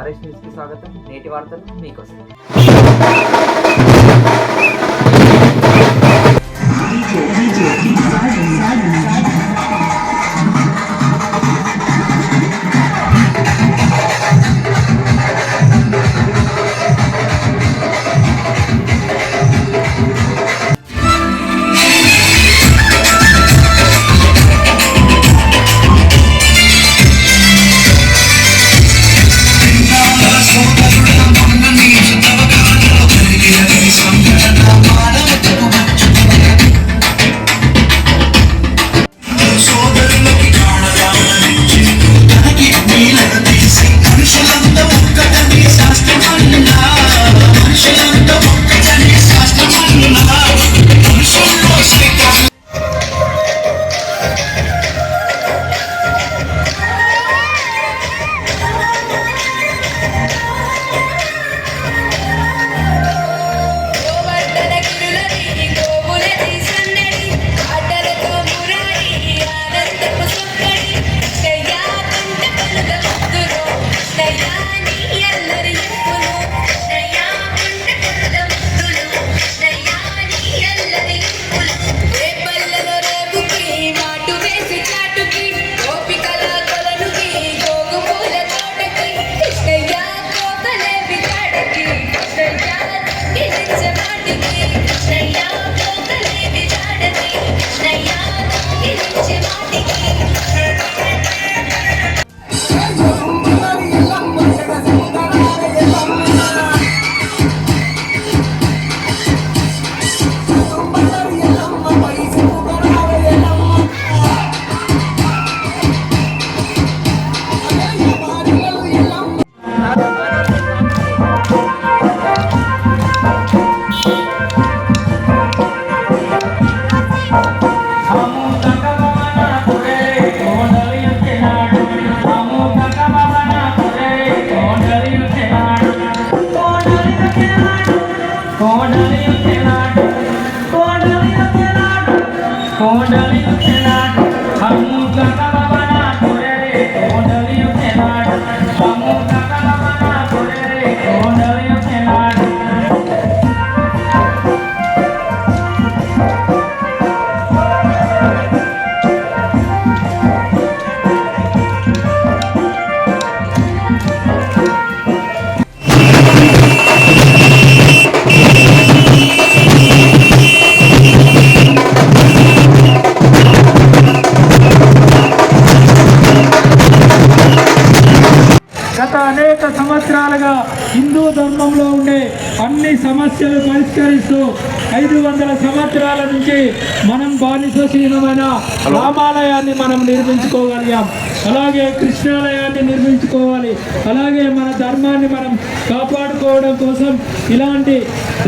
RS న్యూస్కి స్వాగతం. నేటి వార్తలు మీకోసం. అనేక సంవత్సరాలుగా హిందూ ధర్మంలో ఉండే అన్ని సమస్యలు పరిష్కరిస్తూ 500 సంవత్సరాల నుంచి మనం బానిసశీలమైన రామాలయాన్ని మనం నిర్మించుకోగలిగాం. అలాగే కృష్ణాలయాన్ని నిర్మించుకోవాలి. అలాగే మన ధర్మాన్ని మనం కాపాడుకోవడం కోసం ఇలాంటి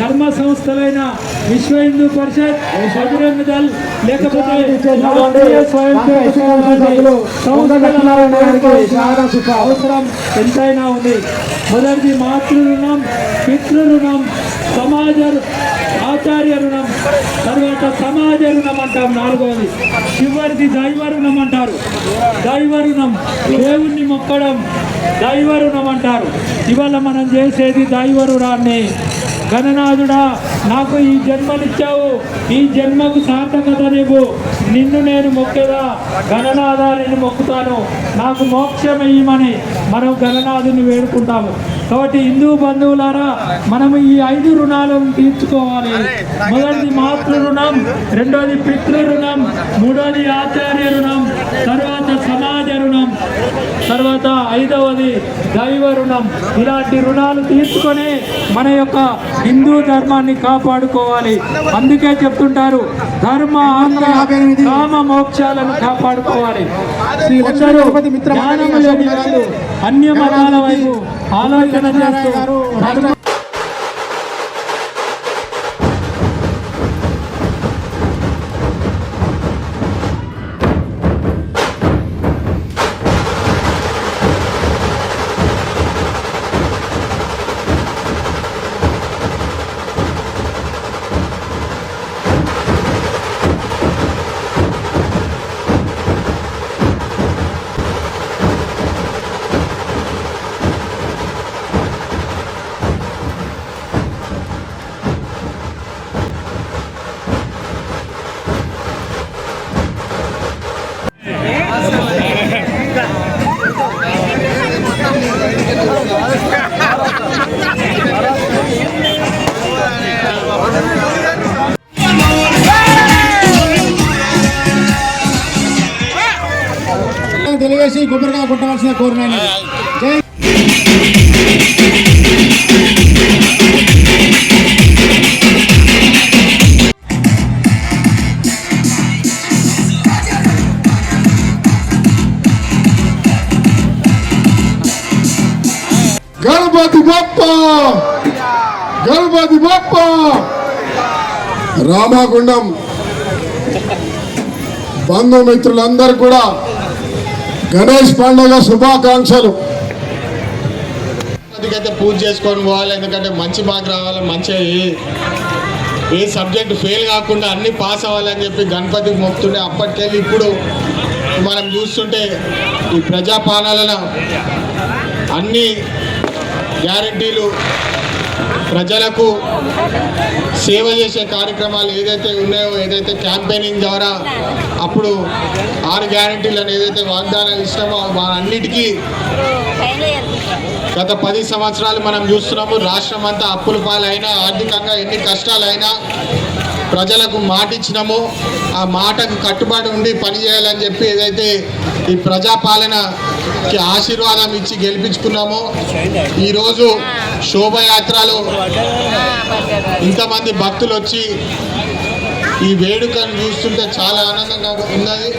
ధర్మ సంస్థలైన విశ్వ హిందూ పరిషత్, బజరంగ్ దళ్, లేకపోతే అవసరం ఎంతైనా ఉంది. మొదటిది మాతృ రుణం, పితృ రుణం, సమాజ ఆచార్య రుణం, తర్వాత సమాజ రుణం అంటాం. నాలుగవది చివరిది దైవ రుణం అంటారు. దైవ రుణం దేవుణ్ణి మొక్కడం దైవ రుణం అంటారు. ఇవాళ మనం చేసేది దైవ రుణాన్ని. గణనాథుడా, నాకు ఈ జన్మనిచ్చావు, ఈ జన్మకు సార్థకత నీవు, నిన్ను నేను మొక్కేదా గణనాథా, నేను మొక్కుతాను, నాకు మోక్షం ఇయ్యమని మనం గణనాథుని వేడుకుంటాము. కాబట్టి హిందూ బంధువులారా, మనము ఈ 5 రుణాలను తీర్చుకోవాలి. మొదటిది మాతృ రుణం, రెండోది పితృ రుణం, మూడోది ఆచార్య రుణం, తర్వాత సమాజ రుణం, తర్వాత 5వది దైవ రుణం. ఇలాంటి రుణాలు తీసుకొని మన యొక్క హిందూ ధర్మాన్ని కాపాడుకోవాలి. అందుకే చెప్తుంటారు, ధర్మ కామ మోక్షాలను కాపాడుకోవాలి. జ్ఞానము లేని వాళ్ళు అన్య మతాల వైపు ఆలోచన చేస్తూ వేసి గుబురుగా కొట్టవలసిన కోరినాను. జై గణపతి బప్ప, గణపతి బప్ప. రామగుండం బంధుమిత్రులందరూ కూడా గణేష్ పండుగ శుభాకాంక్షలు. అయితే పూజ చేసుకొని పోవాలి, ఎందుకంటే మంచి మార్క్ రావాలి, మంచిగా ఏ సబ్జెక్ట్ ఫెయిల్ కాకుండా అన్ని పాస్ అవ్వాలని చెప్పి గణపతికి మొక్కుతుండే. అప్పటికెళ్ళి ఇప్పుడు మనం చూస్తుంటే ఈ ప్రజాపాలన అన్ని గ్యారంటీలు, ప్రజలకు సేవ చేసే కార్యక్రమాలు ఏదైతే ఉన్నాయో, ఏదైతే క్యాంపెయినింగ్ ద్వారా అప్పుడు 6 గ్యారంటీలను ఏదైతే వాగ్దానాలు ఇచ్చినామో అన్నిటికీ గత 10 సంవత్సరాలు మనం చూస్తున్నాము. రాష్ట్రం అంతా అప్పుల పాలైనా, ఆర్థికంగా ఎన్ని కష్టాలైనా ప్రజలకు మాట ఇచ్చినామో ఆ మాటకు కట్టుబడి ఉండి పనిచేయాలని చెప్పి ఏదైతే ఈ ప్రజాపాలనకి ఆశీర్వాదం ఇచ్చి గెలిపించుకున్నామో, ఈరోజు శోభయాత్రలో ఇంతమంది భక్తులు వచ్చి ఈ వేడుకను చూస్తుంటే చాలా ఆనందంగా ఉన్నది.